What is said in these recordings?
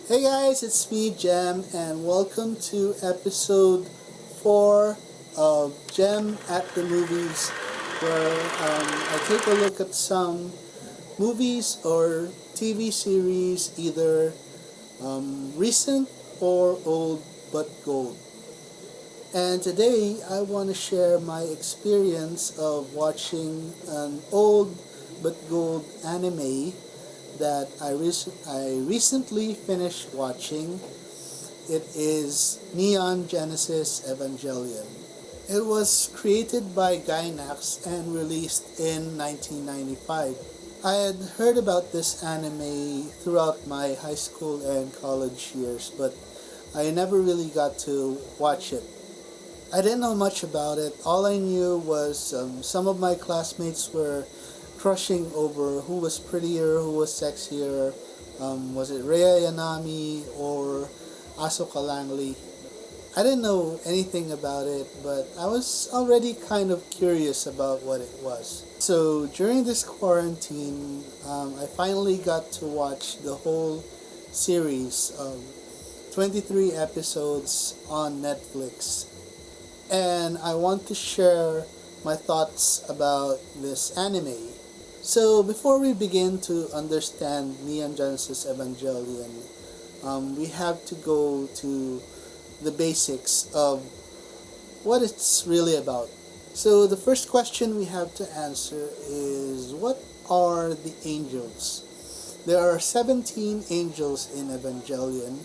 Hey guys, it's me, Jem, and welcome to episode 4 of Jem at the Movies, where I take a look at some movies or TV series, either recent or old but gold. And today I want to share my experience of watching an old but gold anime that I recently finished watching. It is Neon Genesis Evangelion. It was created by Gainax and released in 1995. I had heard about this anime throughout my high school and college years, but I never really got to watch it. I didn't know much about it. All I knew was some of my classmates were crushing over who was prettier, who was sexier. Was it Rhea Yanami or Asuka Langley? I didn't know anything about it, but I was already kind of curious about what it was. So during this quarantine, I finally got to watch the whole series of 23 episodes on Netflix. And I want to share my thoughts about this anime. So before we begin to understand Neon Genesis Evangelion, we have to go to the basics of what it's really about. So the first question we have to answer is, what are the angels? There are 17 angels in Evangelion.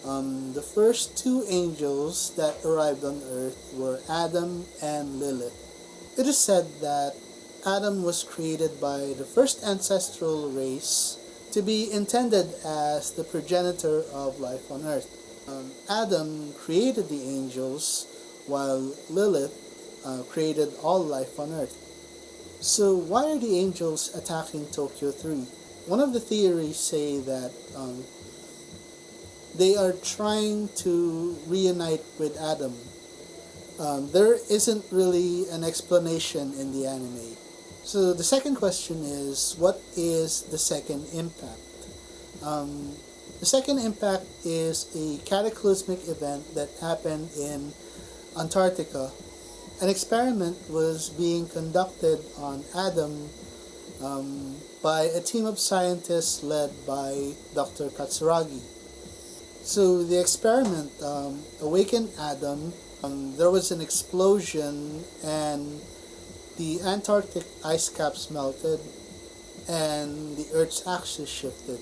The first two angels that arrived on earth were Adam and Lilith. It is said that Adam was created by the first ancestral race to be intended as the progenitor of life on earth. Adam created the angels, while Lilith created all life on earth. So why are the angels attacking Tokyo 3? One of the theories say that they are trying to reunite with Adam. There isn't really an explanation in the anime. So the second question is, what is the second impact? The second impact is a cataclysmic event that happened in Antarctica. An experiment was being conducted on Adam by a team of scientists led by Dr. Katsuragi. So the experiment awakened Adam. There was an explosion and the Antarctic ice caps melted and the Earth's axis shifted.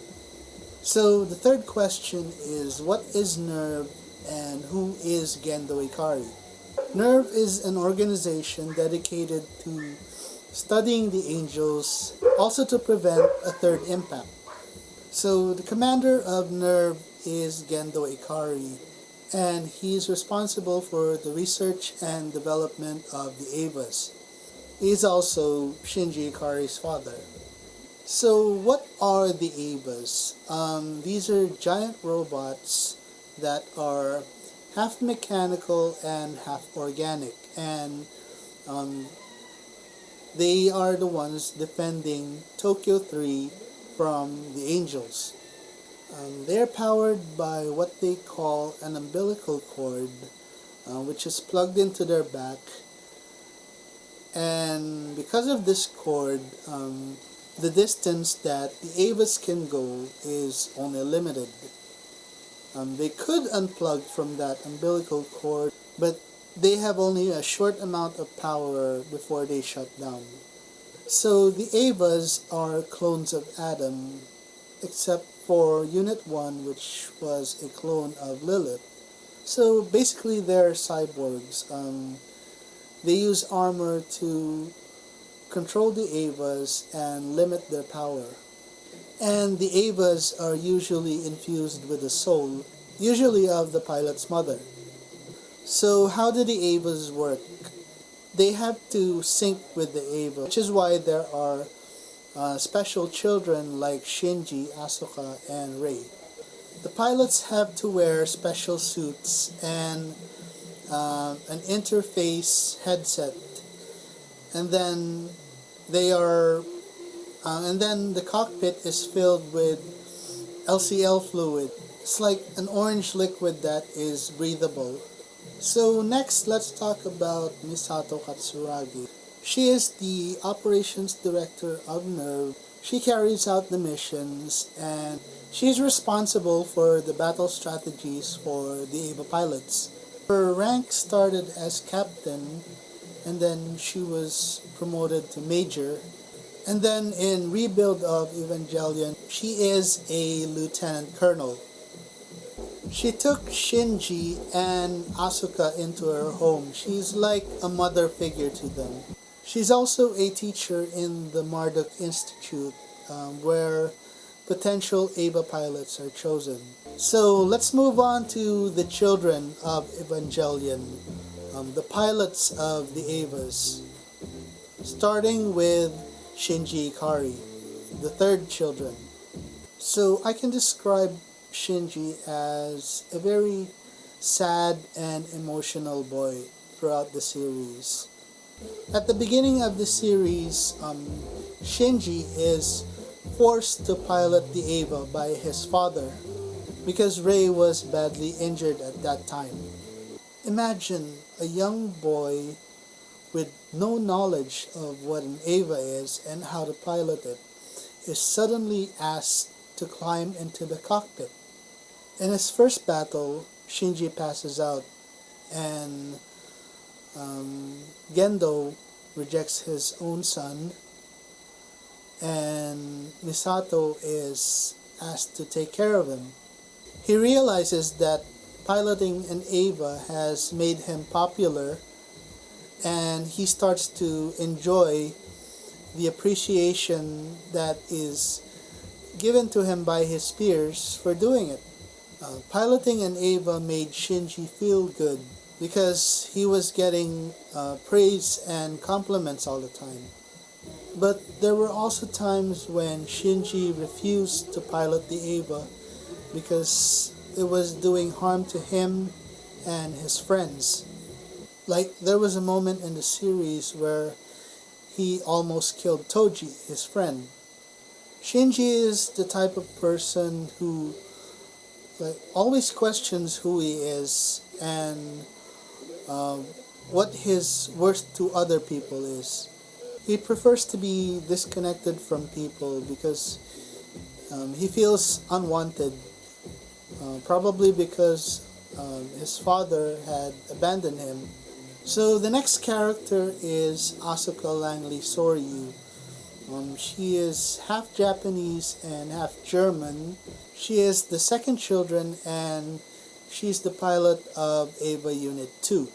So the third question is, what is NERV and who is Gendo Ikari? NERV is an organization dedicated to studying the angels, also to prevent a third impact. So the commander of NERV is Gendo Ikari, and he is responsible for the research and development of the Evas. He is also Shinji Ikari's father. So what are the Evas? These are giant robots that are half mechanical and half organic, and they are the ones defending Tokyo 3 from the angels. They are powered by what they call an umbilical cord, which is plugged into their back. And because of this cord, the distance that the Evas can go is only limited. They could unplug from that umbilical cord, but they have only a short amount of power before they shut down. So the Evas are clones of Adam, except for Unit 1, which was a clone of Lilith. So basically they're cyborgs. They use armor to control the Evas and limit their power. And the Evas are usually infused with a soul, usually of the pilot's mother. So how do the Evas work? They have to sync with the Eva, which is why there are special children like Shinji, Asuka, and Rei. The pilots have to wear special suits and an interface headset, and then they are and then the cockpit is filled with LCL fluid. It's like an orange liquid that is breathable. So next, let's talk about Misato Katsuragi. She is the operations director of NERV. She carries out the missions and she's responsible for the battle strategies for the EVA pilots. Her rank started as captain and then she was promoted to major. And then in Rebuild of Evangelion, she is a lieutenant colonel. She took Shinji and Asuka into her home. She's like a mother figure to them. She's also a teacher in the Marduk Institute, where potential EVA pilots are chosen. So let's move on to the children of Evangelion, the pilots of the EVAs, starting with Shinji Ikari, the third children. So I can describe Shinji as a very sad and emotional boy throughout the series. At the beginning of the series, Shinji is forced to pilot the EVA by his father because Rei was badly injured at that time. Imagine a young boy with no knowledge of what an EVA is and how to pilot it is suddenly asked to climb into the cockpit. In his first battle, Shinji passes out and Gendo rejects his own son and Misato is asked to take care of him. He realizes that piloting an EVA has made him popular and he starts to enjoy the appreciation that is given to him by his peers for doing it. Piloting an EVA made Shinji feel good because he was getting praise and compliments all the time. But there were also times when Shinji refused to pilot the EVA because it was doing harm to him and his friends. Like there was a moment in the series where he almost killed Toji, his friend. Shinji is the type of person who always questions who he is and what his worth to other people is. He prefers to be disconnected from people because he feels unwanted, probably because his father had abandoned him. So the next character is Asuka Langley Soryu. She is half Japanese and half German. She is the second children and she's the pilot of EVA Unit 2.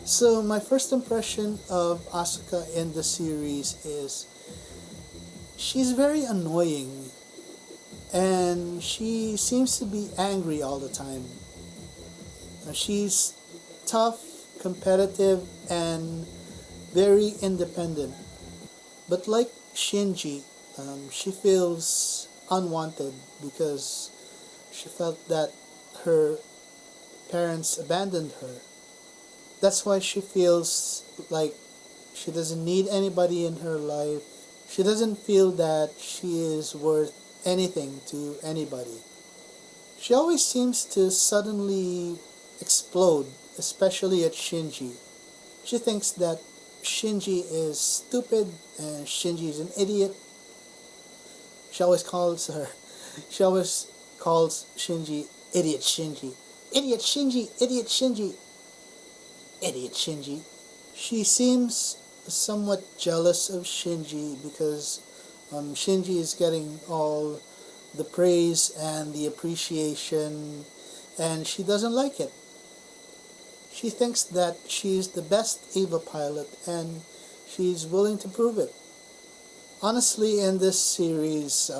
So my first impression of Asuka in the series is she's very annoying and she seems to be angry all the time. She's tough, competitive, and very independent. But like Shinji, she feels unwanted because she felt that her parents abandoned her. That's why she feels like she doesn't need anybody in her life. She doesn't feel that she is worth anything to anybody. She always seems to suddenly explode, especially at Shinji. She thinks that Shinji is stupid and Shinji is an idiot. She always calls Shinji idiot Shinji. Idiot Shinji, idiot Shinji, idiot Shinji. She seems somewhat jealous of Shinji because Shinji is getting all the praise and the appreciation and she doesn't like it. She thinks that she's the best EVA pilot and she's willing to prove it. Honestly, in this series,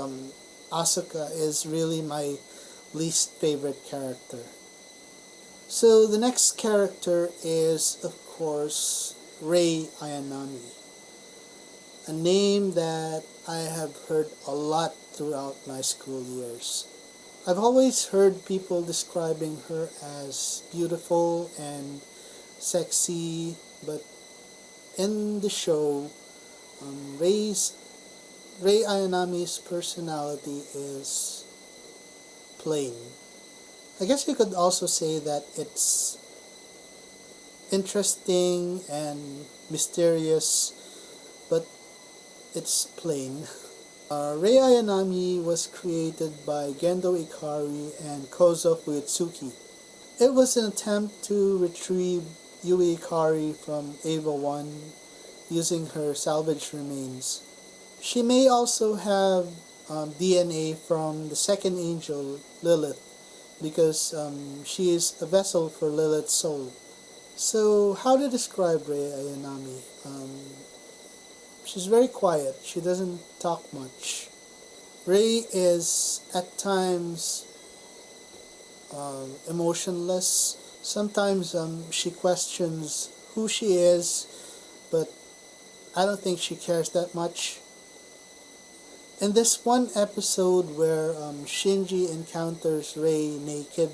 Asuka is really my least favorite character. So the next character is, of course, Rei Ayanami. A name that I have heard a lot throughout my school years. I've always heard people describing her as beautiful and sexy, but in the show, Rei Ayanami's personality is plain. I guess you could also say that it's interesting and mysterious, but it's plain. Rei Ayanami was created by Gendo Ikari and Kozo Fuitsuki. It was an attempt to retrieve Yui Ikari from Eva 1 using her salvaged remains. She may also have DNA from the second angel, Lilith, because she is a vessel for Lilith's soul. So, how to describe Rei Ayanami? She's very quiet. She doesn't talk much. Rei is at times emotionless. Sometimes she questions who she is, but I don't think she cares that much. In this one episode where Shinji encounters Rei naked,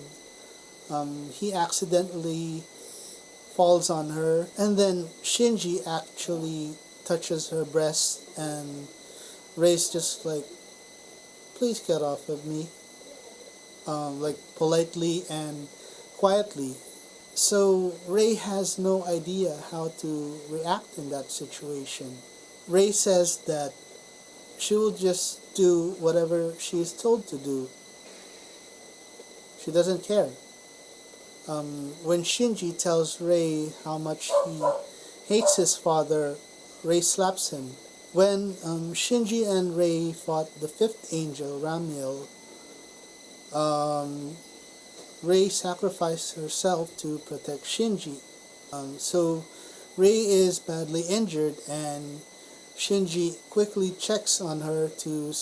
he accidentally falls on her, and then Shinji actually touches her breast, and Rei's just like, please get off of me, like politely and quietly. So Rei has no idea how to react in that situation. Rei says that she will just do whatever she is told to do. She doesn't care. When Shinji tells Rei how much he hates his father, Rei slaps him. When Shinji and Rei fought the fifth angel, Ramiel, Rei sacrificed herself to protect Shinji. So Rei is badly injured, and Shinji quickly checks on her to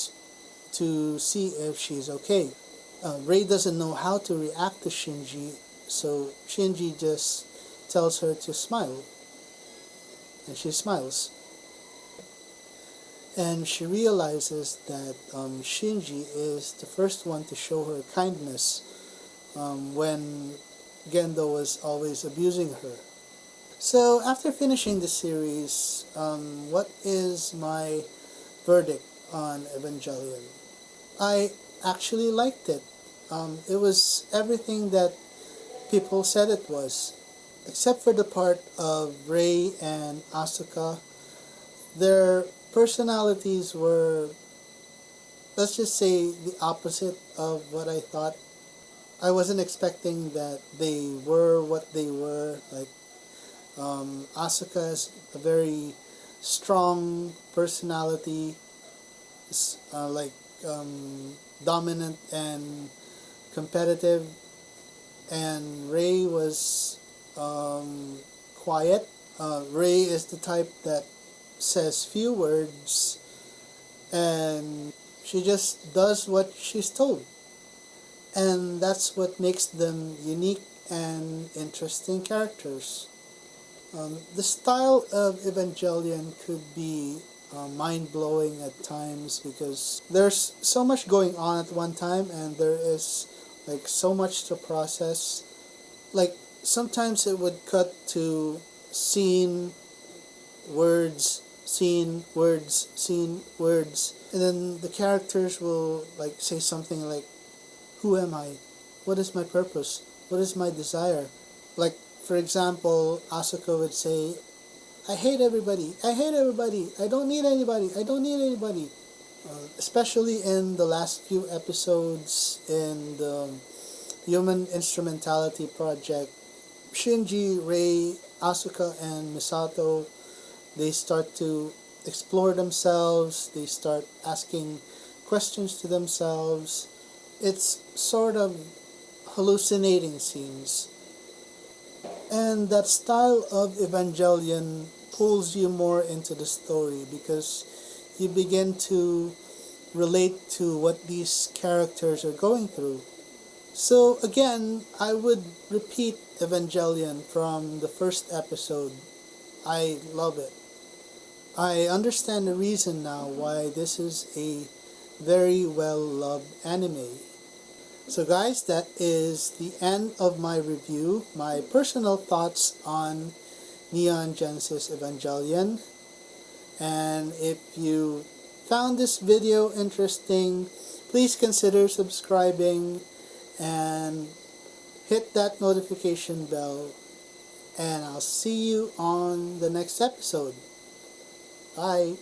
see if she's okay. Rei doesn't know how to react to Shinji, so Shinji just tells her to smile, and she smiles. And she realizes that Shinji is the first one to show her kindness when Gendo was always abusing her. So after finishing the series, what is my verdict on Evangelion? I actually liked it. It was everything that people said it was, except for the part of Rei and Asuka. Their personalities were, let's just say, the opposite of what I thought. I wasn't expecting that they were what they were. Like, Asuka is a very strong personality, dominant and competitive, and Rei was quiet. Rei is the type that says few words, and she just does what she's told. And that's what makes them unique and interesting characters. The style of Evangelion could be mind-blowing at times because there's so much going on at one time, and there is like so much to process. Like sometimes it would cut to scene, words, scene, words, scene, words, and then the characters will like say something like, who am I? What is my purpose? What is my desire? Like, for example, Asuka would say, I hate everybody. I hate everybody. I don't need anybody. I don't need anybody. Especially in the last few episodes in the Human Instrumentality Project, Shinji, Rei, Asuka, and Misato, they start to explore themselves. They start asking questions to themselves. It's sort of hallucinating scenes. And that style of Evangelion pulls you more into the story because you begin to relate to what these characters are going through. So again, I would repeat Evangelion from the first episode. I love it. I understand the reason now why this is a very well-loved anime. So guys, that is the end of my review, my personal thoughts on Neon Genesis Evangelion. And if you found this video interesting, please consider subscribing and hit that notification bell, and I'll see you on the next episode. Bye.